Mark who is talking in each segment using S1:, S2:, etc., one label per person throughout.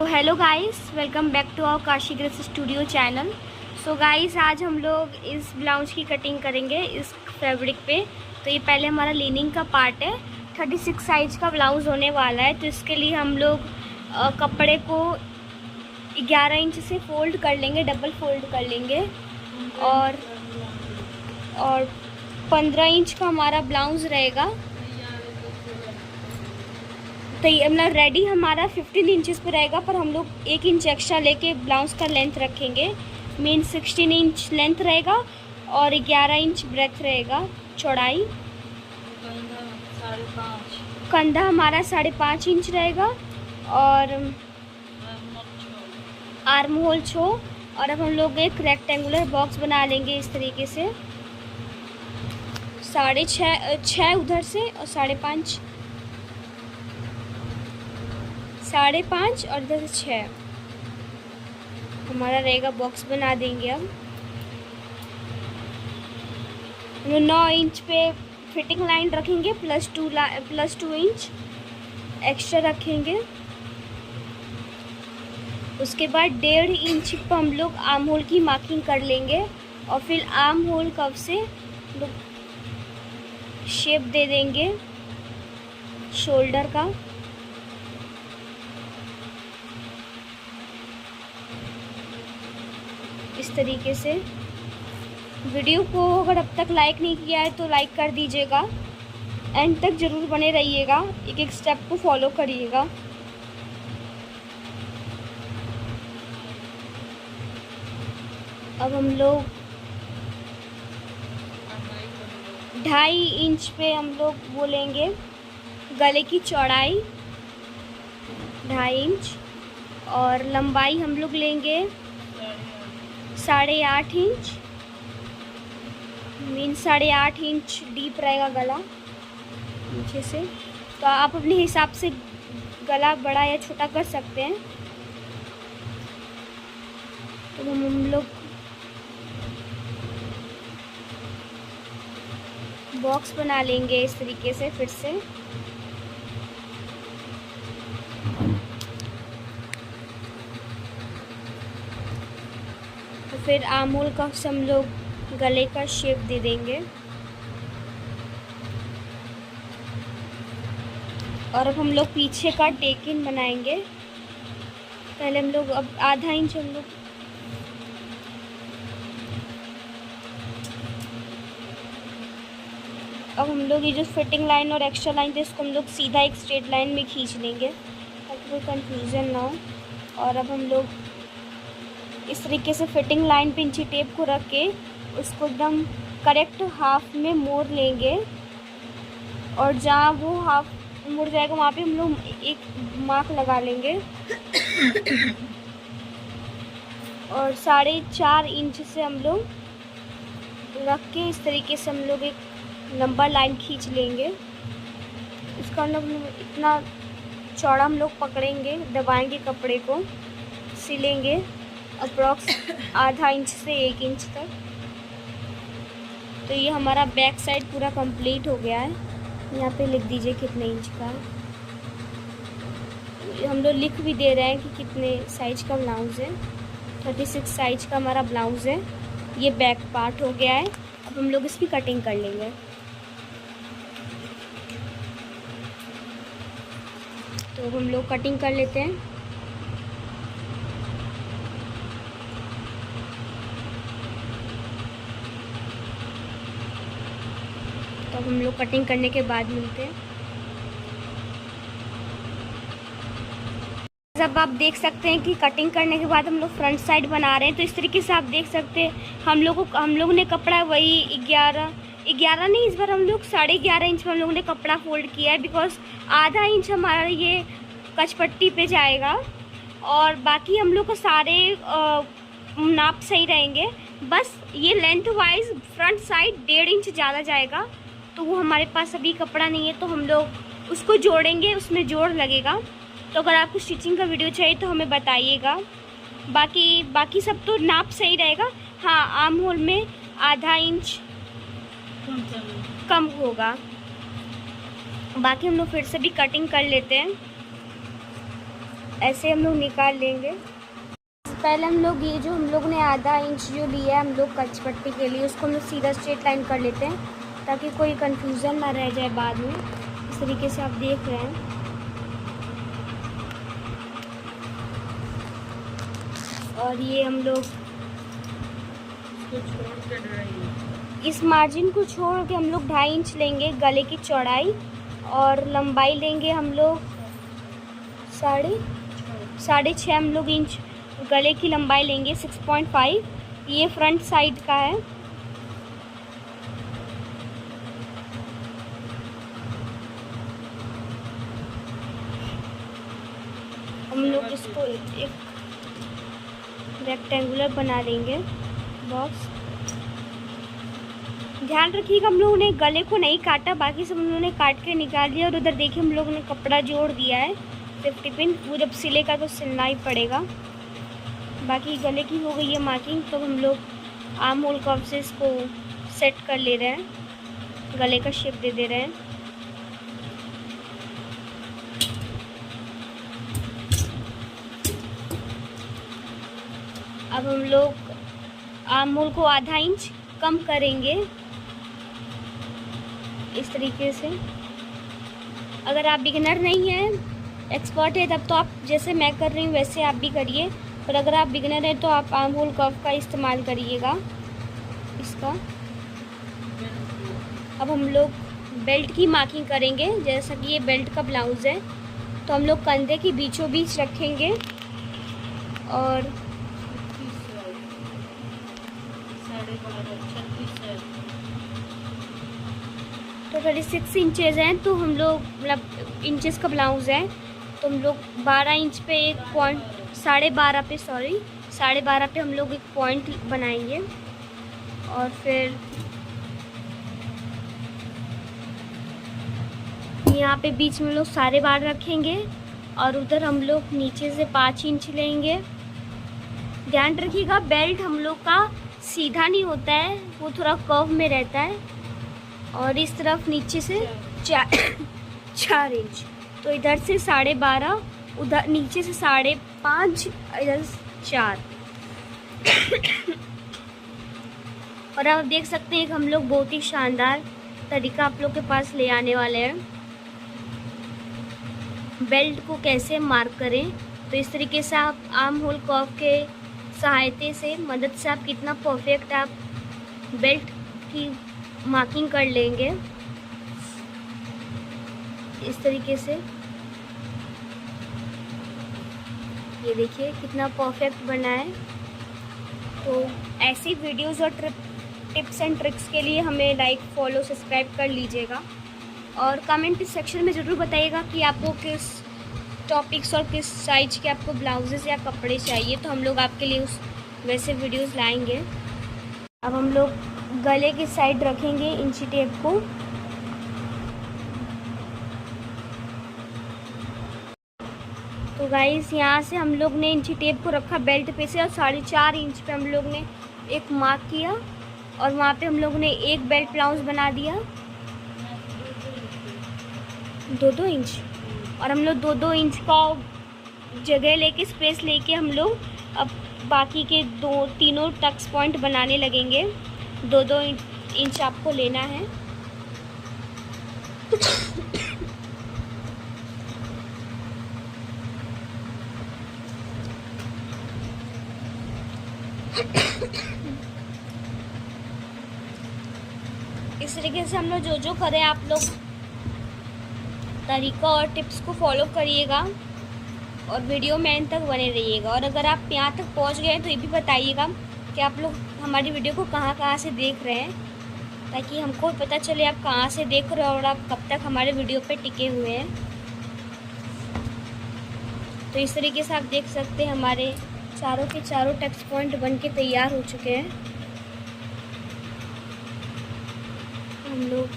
S1: तो hello guys, welcome back to our Kashi grace studio channel. So guys, आज हम लोग इस ब्लाउज की कटिंग करेंगे इस फैब्रिक पे। तो ये पहले हमारा लीनिंग का पार्ट है। 36 साइज का ब्लाउज होने वाला है। तो इसके लिए हम लोग कपड़े को 11 इंच से फोल्ड कर लेंगे, डबल फोल्ड कर लेंगे। और 15 इंच का हमारा ब्लाउज रहेगा। तो ये मतलब रेडी हमारा 15 इंचेस पे रहेगा, पर हम लोग 1 इंच एक्स्ट्रा लेके ब्लाउज का लेंथ रखेंगे। मीन 16 इंच लेंथ रहेगा और 11 इंच ब्रेथ रहेगा चौड़ाई। कंधा हमारा 5.5 इंच रहेगा और आर्म होल 6। और अब हम लोग एक रेक्टेंगुलर बॉक्स बना लेंगे इस तरीके से। 6.5 उधर से और 5.5 और इधर से 6 हमारा रहेगा। बॉक्स बना देंगे। अब 9 इंच पे फिटिंग लाइन रखेंगे, +2 इंच एक्स्ट्रा रखेंगे। उसके बाद 1.5 इंच पर हम लोग आर्म होल की मार्किंग कर लेंगे और फिर आर्म होल कर्व से शेप दे देंगे शोल्डर का। इस तरीके से। वीडियो को अगर अब तक लाइक नहीं किया है तो लाइक कर दीजिएगा। एंड तक ज़रूर बने रहिएगा, एक एक स्टेप को फॉलो करिएगा। अब हम लोग 2.5 इंच पे हम लोग बोलेंगे गले की चौड़ाई 2.5 इंच और लंबाई हम लोग लेंगे 8.5 इंच। मीन 8.5 इंच डीप रहेगा गला नीचे से। तो आप अपने हिसाब से गला बड़ा या छोटा कर सकते हैं। तो हम लोग बॉक्स बना लेंगे इस तरीके से फिर से। तो फिर आर्म होल का हम लोग गले का शेप दे देंगे। और अब हम लोग पीछे का टेक इन बनाएंगे। पहले हम लोग अब 0.5 इंच हम लोग ये जो फिटिंग लाइन और एक्स्ट्रा लाइन थे इसको हम लोग सीधा एक स्ट्रेट लाइन में खींच लेंगे ताकि कोई कंफ्यूजन ना हो। और अब हम लोग इस तरीके से फिटिंग लाइन पे इंची टेप को रख के उसको एकदम करेक्ट हाफ में मोड़ लेंगे। और जहाँ वो हाफ मुड़ जाएगा वहाँ पे हम लोग एक मार्क लगा लेंगे। और 4.5 इंच से हम लोग रख के इस तरीके से हम लोग एक लंबा लाइन खींच लेंगे। इसका हम लोग इतना चौड़ा हम लोग पकड़ेंगे, दबाएंगे कपड़े को, सिलेंगे अप्रॉक्स 0.5 इंच से 1 इंच तक। तो ये हमारा बैक साइड पूरा कंप्लीट हो गया है। यहाँ पे लिख दीजिए कितने इंच का है। हम लोग लिख भी दे रहे हैं कि कितने साइज का ब्लाउज़ है। 36 साइज का हमारा ब्लाउज़ है। ये बैक पार्ट हो गया है। अब हम लोग इसकी कटिंग कर लेंगे। तो हम लोग कटिंग कर लेते हैं। तो अब हम लोग कटिंग करने के बाद मिलते हैं। अब आप देख सकते हैं कि कटिंग करने के बाद हम लोग फ्रंट साइड बना रहे हैं। तो इस तरीके से आप देख सकते हैं हम लोगों ने कपड़ा वही 11 नहीं, इस बार हम लोग 11.5 इंच में हम लोगों ने कपड़ा फोल्ड किया है। बिकॉज 0.5 इंच हमारा ये कचपट्टी पे जाएगा और बाकी हम लोग को सारे नाप सही रहेंगे। बस ये length wise front side 1.5 inch ज़्यादा जाएगा। तो वो हमारे पास अभी कपड़ा नहीं है तो हम लोग उसको जोड़ेंगे, उसमें जोड़ लगेगा। तो अगर आपको स्टिचिंग का वीडियो चाहिए तो हमें बताइएगा। बाकी सब तो नाप सही रहेगा। हाँ, आर्म होल में 0.5 इंच कम होगा। बाकी हम लोग फिर से भी कटिंग कर लेते हैं। ऐसे हम लोग निकाल लेंगे। पहले हम लोग ये जो हम लोग ने आधा इंच जो लिया है हम लोग कच पट्टी के लिए, उसको हम लोग सीधा स्ट्रेट लाइन कर लेते हैं ताकि कोई कंफ्यूजन ना रह जाए बाद में। इस तरीके से आप देख रहे हैं। और ये हम लोग इस मार्जिन को छोड़ के हम लोग 2.5 इंच लेंगे गले की चौड़ाई, और लंबाई लेंगे हम लोग 6.5 हम लोग इंच गले की लंबाई लेंगे 6.5। ये फ्रंट साइड का है। हम लोग इसको एक रेक्टेंगुलर बना लेंगे बॉक्स। ध्यान रखिएगा हम लोगों ने गले को नहीं काटा, बाकी सब हम लोगों ने काट के निकाल दिया। और उधर देखिए हम लोगों ने कपड़ा जोड़ दिया है 50 पिन। वो जब सिलेगा तो सिलना ही पड़ेगा। बाकी गले की हो गई है मार्किंग, तो हम लोग आर्म होल कर्व से इसको सेट कर ले रहे हैं, गले का शेप दे दे रहे हैं। अब हम लोग आर्म होल को आधा इंच कम करेंगे इस तरीके से। अगर आप बिगिनर नहीं हैं, एक्सपर्ट है, तब तो आप जैसे मैं कर रही हूँ वैसे आप भी करिए। पर अगर आप बिगिनर हैं तो आप आर्म होल कर्व का इस्तेमाल करिएगा इसका। अब हम लोग बेल्ट की मार्किंग करेंगे। जैसा कि ये बेल्ट का ब्लाउज़ है, तो हम लोग कंधे के बीचों बीच रखेंगे और 36 इंचेस हैं, तो हम लोग मतलब इंचेस का ब्लाउज़ है, तो हम लोग 12 इंच पे एक पॉइंट 12.5 पे 12.5 पे हम लोग एक पॉइंट बनाएंगे। और फिर यहाँ पे बीच में लोग 12.5 रखेंगे और उधर हम लोग नीचे से 5 इंच लेंगे। ध्यान रखिएगा बेल्ट हम लोग का सीधा नहीं होता है, वो थोड़ा कर्व में रहता है। और इस तरफ नीचे से 4 इंच, तो इधर से 12.5, उधर नीचे से 5.5, इधर 4। और आप देख सकते हैं कि हम लोग बहुत ही शानदार तरीका आप लोग के पास ले आने वाले हैं बेल्ट को कैसे मार्क करें। तो इस तरीके से आप आर्म होल कर्व के सहायता से मदद से आप कितना परफेक्ट आप बेल्ट की मार्किंग कर लेंगे इस तरीके से। ये देखिए कितना परफेक्ट बना है। तो ऐसी वीडियोस और टिप्स एंड ट्रिक्स के लिए हमें लाइक, फॉलो, सब्सक्राइब कर लीजिएगा। और कमेंट सेक्शन में ज़रूर बताइएगा कि आपको किस टॉपिक्स और किस साइज के आपको ब्लाउजेस या कपड़े चाहिए, तो हम लोग आपके लिए उस वैसे वीडियोस लाएंगे। अब हम लोग गले की साइड रखेंगे इंची टेप को। तो गाइस यहाँ से हम लोग ने इंची टेप को रखा बेल्ट पे से और 4.5 इंच पे हम लोग ने एक मार्क किया और वहाँ पे हम लोग ने एक बेल्ट ब्लाउज बना दिया 2-2 इंच। और हम लोग 2-2 इंच का जगह लेके स्पेस लेके हम लोग अब बाकी के 2-3 टक्स पॉइंट बनाने लगेंगे। 2-2 इंच आपको लेना है। इस तरीके से हम लोग जो करें आप लोग तरीका और टिप्स को फॉलो करिएगा और वीडियो में एंड तक बने रहिएगा। और अगर आप यहाँ तक पहुँच गए तो ये भी बताइएगा कि आप लोग हमारी वीडियो को कहाँ से देख रहे हैं, ताकि हमको पता चले आप कहाँ से देख रहे हो और आप कब तक हमारे वीडियो पे टिके हुए हैं। तो इस तरीके से आप देख सकते हैं हमारे चारों के चारों टच पॉइंट बन के तैयार हो चुके हैं। हम लोग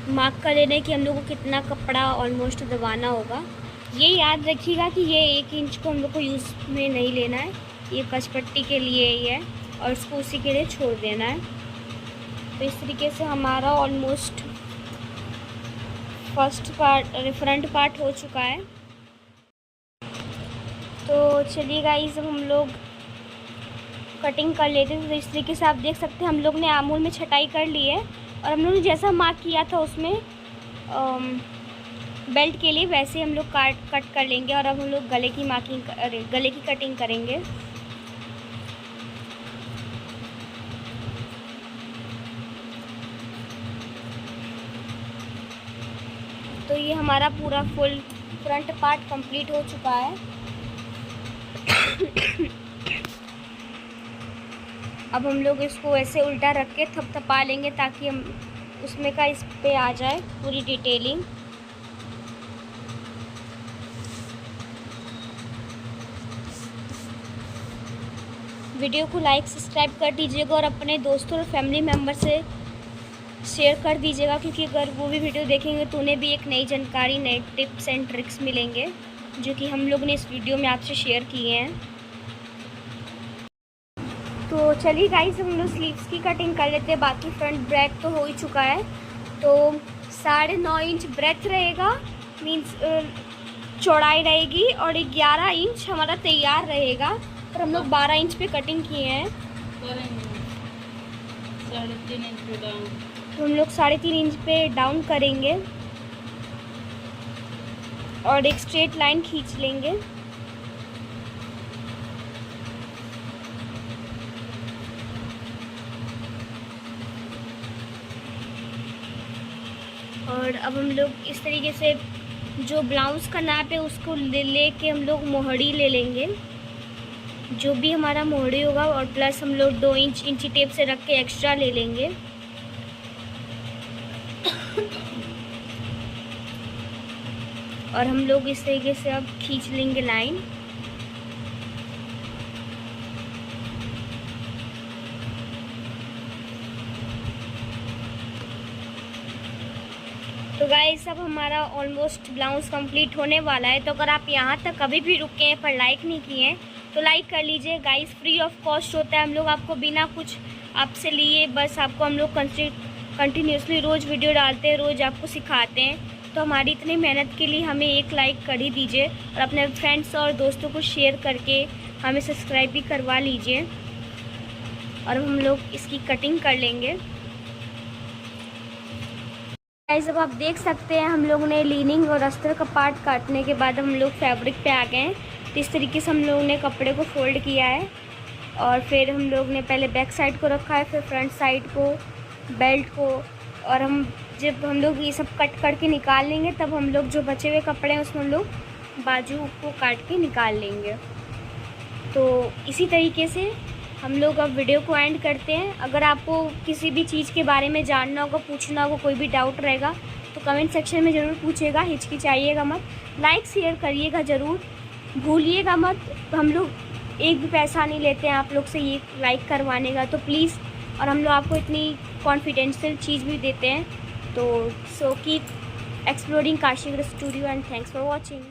S1: मार्क कर ले रहे हैं कि हम लोग को कितना कपड़ा ऑलमोस्ट दबाना होगा। ये याद रखिएगा कि ये 1 इंच को हम लोग को यूज़ में नहीं लेना है, ये कचपट्टी के लिए ही है और इसको उसी के लिए छोड़ देना है। तो इस तरीके से हमारा ऑलमोस्ट फ्रंट पार्ट हो चुका है। तो चलिए गाइस, अब हम लोग कटिंग कर लेते हैं। तो इस तरीके से आप देख सकते हैं हम लोग ने आमूल में छटाई कर ली है, और हम लोग ने जैसा मार्क किया था उसमें बेल्ट के लिए वैसे हम लोग कट कर लेंगे। और अब हम लोग गले की कटिंग करेंगे। तो ये हमारा पूरा फुल फ्रंट पार्ट कंप्लीट हो चुका है। अब हम लोग इसको ऐसे उल्टा रख के थपथपा लेंगे ताकि हम उसमें का इस पे आ जाए पूरी डिटेलिंग। वीडियो को लाइक सब्सक्राइब कर दीजिएगा और अपने दोस्तों और फैमिली मेम्बर से शेयर कर दीजिएगा, क्योंकि अगर वो भी वीडियो देखेंगे तो उन्हें भी एक नई जानकारी, नए टिप्स एंड ट्रिक्स मिलेंगे जो कि हम लोग ने इस वीडियो में आपसे शेयर किए हैं। तो चलिए गाइस, हम लोग स्लीव्स की कटिंग कर लेते हैं। बाकी फ्रंट ब्रेक तो हो ही चुका है। तो 9.5 इंच ब्रेथ रहेगा, मीन्स चौड़ाई रहेगी, और 11 इंच हमारा तैयार रहेगा। और हम लोग 12 इंच पे कटिंग किए हैं।
S2: 3.5 इंच पे डाउन।
S1: तो हम लोग 3.5 इंच पे डाउन करेंगे और एक स्ट्रेट लाइन खींच लेंगे। और अब हम लोग इस तरीके से जो ब्लाउज़ का नाप है उसको ले के हम लोग मोहड़ी ले लेंगे, जो भी हमारा मोहड़ी होगा, और प्लस हम लोग 2 इंच इंची टेप से रख के एक्स्ट्रा ले लेंगे। और हम लोग इस तरीके से अब खींच लेंगे लाइन। तो गाइस, अब हमारा ऑलमोस्ट ब्लाउज कंप्लीट होने वाला है। तो अगर आप यहाँ तक कभी भी रुके हैं पर लाइक नहीं किए हैं तो लाइक कर लीजिए गाइस, फ्री ऑफ कॉस्ट होता है। हम लोग आपको बिना कुछ आपसे लिए, बस आपको हम लोग कंटिन्यूसली रोज़ वीडियो डालते हैं, रोज़ आपको सिखाते हैं। तो हमारी इतनी मेहनत के लिए हमें एक लाइक कर ही दीजिए, और अपने फ्रेंड्स और दोस्तों को शेयर करके हमें सब्सक्राइब भी करवा लीजिए। और हम लोग इसकी कटिंग कर लेंगे। गाइस, अब आप देख सकते हैं हम लोगों ने लीनिंग और अस्तर का पार्ट काटने के बाद हम लोग फैब्रिक पे आ गए हैं। तो इस तरीके से हम लोगों ने कपड़े को फोल्ड किया है, और फिर हम लोग ने पहले बैक साइड को रखा है, फिर फ्रंट साइड को, बेल्ट को। और जब हम लोग ये सब कट करके निकाल लेंगे तब हम लोग जो बचे हुए कपड़े हैं उसमें हम लोग बाजू को काट के निकाल लेंगे। तो इसी तरीके से हम लोग अब वीडियो को एंड करते हैं। अगर आपको किसी भी चीज़ के बारे में जानना होगा, पूछना होगा, कोई भी डाउट रहेगा तो कमेंट सेक्शन में ज़रूर पूछिएगा, हिचकिचाइएगा मत। लाइक शेयर करिएगा ज़रूर, भूलिएगा मत। हम लोग एक भी पैसा नहीं लेते हैं आप लोग से ये लाइक करवाने का, तो प्लीज़। और हम लोग आपको इतनी कॉन्फिडेंशियल चीज़ भी देते हैं। तो so keep exploring Kashigarh studio and thanks for watching.